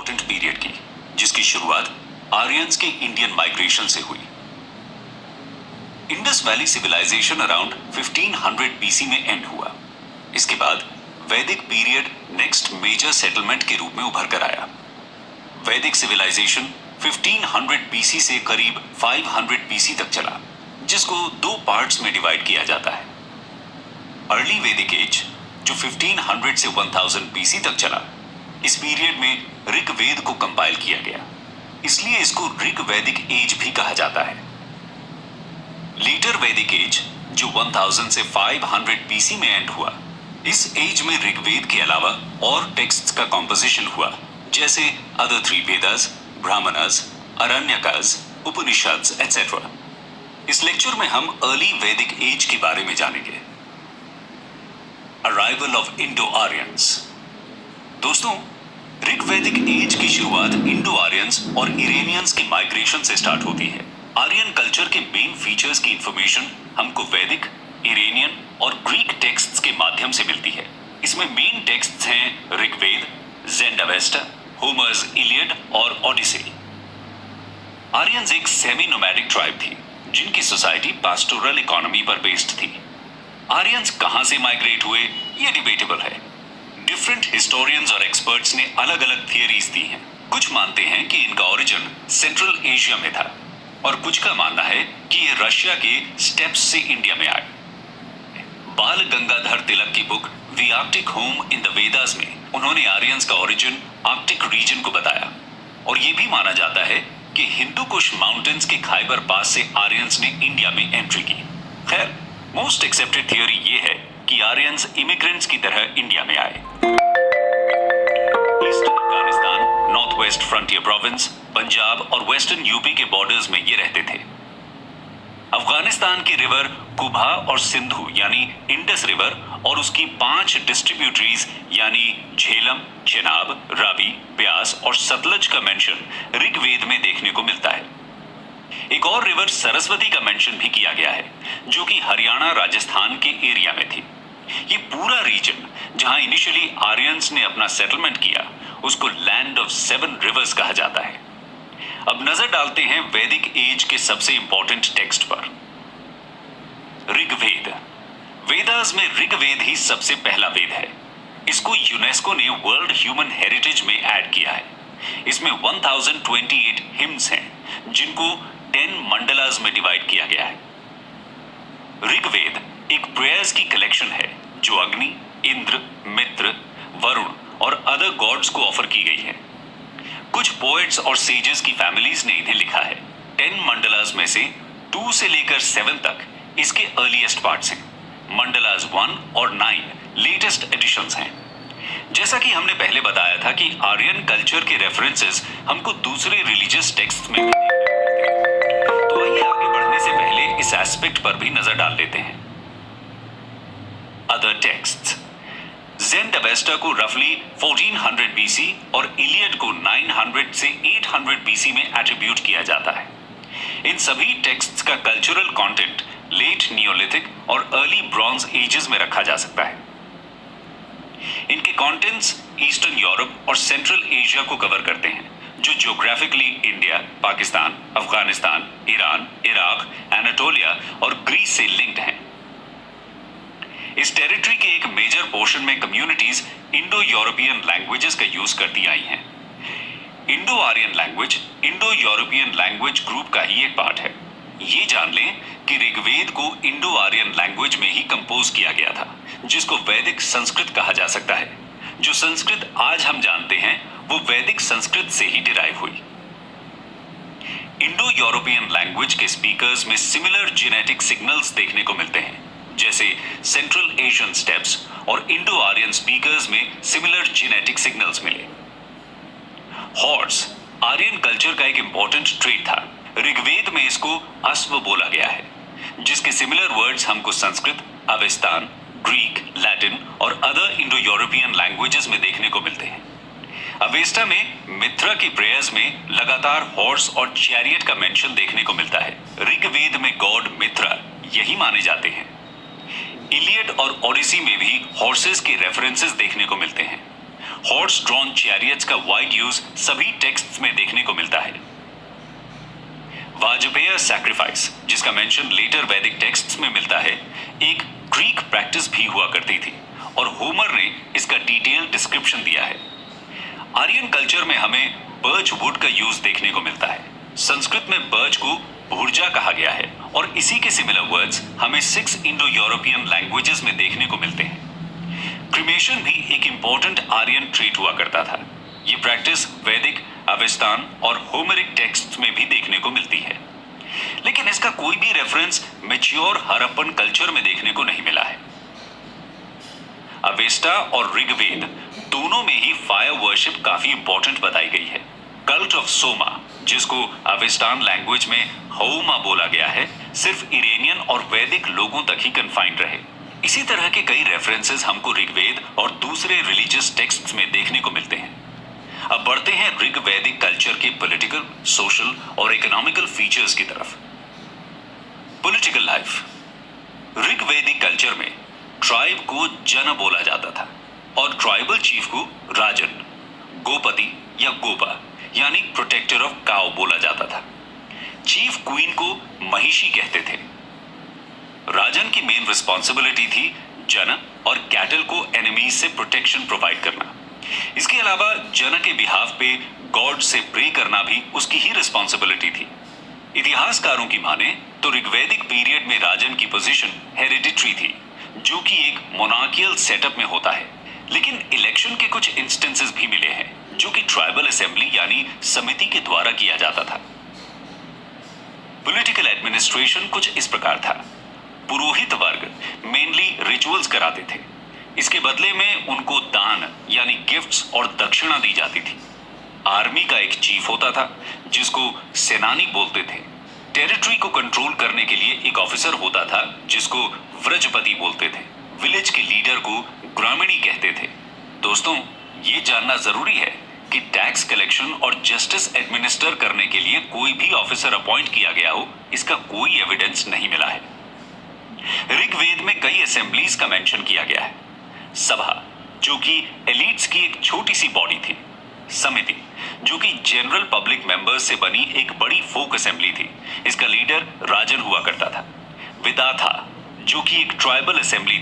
Important period की, जिसकी शुरुआत आर्यंस के इंडियन माइग्रेशन से हुई। Indus valley civilisation around 1500 BC में एंड हुआ। इसके बाद वैदिक पीरियड नेक्स्ट मेजर सेटलमेंट के रूप में उभर कर आया। वैदिक सिविलाइजेशन 1500 बीसी से करीब 500 बीसी तक चला, जिसको दो पार्ट्स में डिवाइड किया जाता है। अर्ली वैदिक एज, जो 1500 से 1000 बीसी तक चला, इस पीरियड में ऋग्वेद को कंपाइल किया गया, इसलिए इसको ऋग वैदिक एज भी कहा जाता है। लेटर वैदिक एज, जो 1000 से 500 बीसी में एंड हुआ, इस एज में ऋग्वेद के अलावा और टेक्स्ट्स का कॉम्पोजिशन हुआ, जैसे अदर 3 वेदास, ब्राह्मणस, अरण्यकास, उपनिषद्स एटसेट्रा। इस लेक्चर में हम अर्ली वैदिक एज के बारे में जानेंगे। Arrival of Indo Aryans. दोस्तों, ऋग्वैदिक एज की शुरुआत इंडो आर्यंस और इरेनियंस के माइग्रेशन से स्टार्ट होती है। आर्यन कल्चर के मेन फीचर्स की इंफॉर्मेशन हमको वैदिक, इरेनियन और ग्रीक टेक्स्ट्स के माध्यम से मिलती है। इसमें मेन टेक्स्ट्स हैं ऋग्वेद, ज़ेंडावेस्टा, होमर्स इलियड और ओडिसी। आर्यंस एक सेमी नोमैडिक ट्राइब थी, जिनकी सोसाइटी पास्टोरल इकोनॉमी पर बेस्ड थी। आर्यंस कहां से माइग्रेट हुए, ये डिबेटेबल है। डिफरेंट हिस्टोरियंस और एक्सपर्ट्स ने अलग अलग थियरीज दी हैं। कुछ मानते हैं कि इनका ओरिजिन सेंट्रल एशिया में था, और कुछ का मानना है कि ये रशिया के स्टेप्स से इंडिया में आए। बाल गंगाधर तिलक की book the Arctic home in the Vedas में उन्होंने आर्यंस का ओरिजिन आर्कटिक रीजन को बताया, और ये भी माना जाता है कि हिंदू कुश माउंटेन्स के खाइबर पास से आर्यंस ने इंडिया में एंट्री की। खैर, मोस्ट एक्सेप्टेड थियोरी ये है कि आर्यंस इमिग्रेंट्स की तरह इंडिया में आए। Eastern Afghanistan, north west frontier province, Punjab और वेस्टर्न यूपी के बॉर्डर्स में ये रहते थे। अफगानिस्तान की रिवर कुबा और सिंधु यानी इंडस रिवर और उसकी 5 डिस्ट्रीब्यूटरीज यानी झेलम, चेनाब, रावी, ब्यास और सतलज का मेंशन ऋग्वेद में देखने को मिलता है। एक और रिवर सरस्वती का मेंशन भी किया गया है, जो कि हरियाणा राजस्थान के एरिया में थी। ये पूरा रीजन जहां इनिशियली आर्यंस ने अपना सेटलमेंट किया, उसको लैंड ऑफ 7 रिवर्स कहा जाता है। अब नजर डालते हैं वैदिक एज के सबसे इंपॉर्टेंट टेक्स्ट पर। ऋग्वेद। वेदास में ऋग्वेद ही सबसे पहला वेद है। इसको यूनेस्को ने वर्ल्ड ह्यूमन हेरिटेज में ऐड किया है। इसमें 1028 हिम्स हैं, जिनको 10 मंडलास में डिवाइड किया गया है। ऋग्वेद एक प्रेयर्स की कलेक्शन है, जो अग्नि, इंद्र, मित्र, वरुण और अदर गॉड्स को ऑफर की गई है। कुछ पोएट्स और सेजेस की फैमिलीज ने इन्हें लिखा है। 10 मंडलास में से 2 से लेकर 7 तक इसके अर्लीस्ट पार्ट्स हैं। मंडलास 1 और 9 लेटेस्ट एडिशंस हैं। जैसा कि हमने पहले बताया था कि आर्यन कल्चर के रेफरेंसेस हमको दूसरे रिलीजियस टेक्स्ट में भी देखने को मिलते हैं। तो आइए आगे बढ़ने से पहले इस एस्पेक्ट पर भी नजर डाल लेते हैं। Other texts. ज़ेंडावेस्टा को रफली 1400 बीसी और इलियड को 900 से 800 बीसी में एट्रीब्यूट किया जाता है। इन सभी टेक्स्ट्स का कल्चरल कंटेंट लेट नियोलिथिक और अर्ली ब्रॉन्ज एजेस में रखा जा सकता है। इनके कंटेंट्स ईस्टर्न यूरोप और सेंट्रल एशिया को कवर करते हैं, जो geographically India, Pakistan, Afghanistan, Iran, Iraq, Anatolia और ग्रीस से लिंक्ड हैं। इस टेरिटरी के एक मेजर पोर्शन में कम्युनिटीज इंडो यूरोपियन लैंग्वेजेस का यूज करती आई हैं। Indo Aryan language Indo European language group का ही एक पार्ट है। ये जान लें कि ऋग्वेद को इंडो आर्यन लैंग्वेज में ही कंपोज किया गया था, जिसको वैदिक संस्कृत कहा जा सकता है। जो संस्कृत आज हम जानते हैं, वो वैदिक संस्कृत से ही डिराइव हुई। इंडो यूरोपियन लैंग्वेज के स्पीकर्स में सिमिलर जेनेटिक सिग्नल्स देखने को मिलते हैं, जैसे सेंट्रल एशियन स्टेप्स और इंडो आर्यन स्पीकर्स में सिमिलर जेनेटिक सिग्नल्स मिले। हॉर्स आर्यन कल्चर का एक इंपॉर्टेंट ट्रेट था। ऋग्वेद में इसको अश्व बोला गया है, जिसके सिमिलर वर्ड्स हमको संस्कृत, अवेस्तान, ग्रीक, लैटिन और अदर इंडो यूरोपियन लैंग्वेजेस में देखने को मिलते हैं। अवेस्टा में मित्रा की प्रेयर्स में लगातार हॉर्स और चैरियट का मेंशन देखने को मिलता है। ऋग्वेद में गॉड मित्रा यही माने जाते हैं। इलियड और ओडिसी में भी हॉर्सेस के रेफरेंसेस देखने को मिलते हैं। हॉर्स ड्रॉन चैरियट्स का वाइड यूज सभी टेक्स्ट्स में देखने को मिलता है। वाजपेय सैक्रिफाइस, जिसका मेंशन लेटर वैदिक टेक्स्ट्स में मिलता है, एक ग्रीक प्रैक्टिस भी हुआ करती थी और होमर ने इसका डिटेल डिस्क्रिप्शन दिया है। आर्यन कल्चर में हमें बर्च वुड का यूज देखने को मिलता है। संस्कृत में बर्च को भुर्जा कहा गया है और इसी के सिमिलर वर्ड्स हमें 6 इंडो यूरोपियन लैंग्वेजेस में देखने को मिलते हैं। क्रिमेशन भी एक इंपॉर्टेंट आर्यन ट्रीट हुआ करता था। ये प्रैक्टिस वैदिक, अवेस्तान और होमरिक टेक्स्ट्स में भी देखने को मिलती है, लेकिन इसका कोई भी रेफरेंस मैच्योर हड़प्पन कल्चर में देखने को नहीं मिला है। अवेस्टा और ऋग्वेद दोनों में ही फायर वर्शिप काफी इंपॉर्टेंट बताई गई है। कल्ट ऑफ सोमा, जिसको अवेस्टान लैंग्वेज में होमा बोला गया है, सिर्फ इरेनियन और वैदिक लोगों तक ही कन्फाइंड रहे। इसी तरह के कई रेफरेंसेस हमको ऋग्वेद और दूसरे रिलीजियस टेक्स्ट्स में देखने को मिलते हैं। अब बढ़ते हैं ऋग्वैदिक कल्चर के पॉलिटिकल, सोशल और इकोनॉमिकल फीचर्स की तरफ। Political life. ऋग्वैदिक कल्चर में ट्राइब को जन बोला जाता था और ट्राइबल चीफ को राजन, गोपति या गोपा यानी प्रोटेक्टर ऑफ काउ बोला जाता था। चीफ क्वीन को महिषी कहते थे। राजन की मेन रिस्पॉन्सिबिलिटी थी जन और कैटल को एनिमीज से प्रोटेक्शन प्रोवाइड करना। इसके अलावा जन के बिहाफ पे गॉड से प्रे करना भी उसकी ही रिस्पॉन्सिबिलिटी थी। इतिहासकारों की माने तो ऋग्वैदिक पीरियड में राजन की पोजीशन हेरिडिटरी थी, जो कि एक मोनार्कियल सेटअप में होता है, लेकिन इलेक्शन के कुछ इंस्टेंसेस भी मिले हैं जो कि ट्राइबल असेंबली यानी समिति के द्वारा किया जाता था। पॉलिटिकल एडमिनिस्ट्रेशन कुछ इस प्रकार था। पुरोहित वर्ग मेनली रिचुअल्स कराते थे। इसके बदले में उनको दान यानी गिफ्ट्स और दक्षिणा दी जाती थी। आर्मी का एक चीफ होता था जिसको सेनानी बोलते थे। टेरिटरी को कंट्रोल करने के लिए एक ऑफिसर होता था जिसको व्रजपति बोलते थे। विलेज के लीडर को ग्रामीणी कहते थे। दोस्तों, ये जानना जरूरी है कि टैक्स कलेक्शन और जस्टिस एडमिनिस्टर करने के लिए कोई भी ऑफिसर अपॉइंट किया गया हो, इसका कोई एविडेंस नहीं मिला है। ऋग्वेद में कई असेंबलीज का मेंशन किया गया है। सभा, जो कि एलिट्स की एक छोटी सी बॉडी थी। समिति, जो कि जनरल पब्लिक मेंबर्स से बनी एक बड़ी फोक असेंबली थी। इसका लीडर राजन हुआ करता था। विदाथा, जो कि एक ट्राइबल असेंबली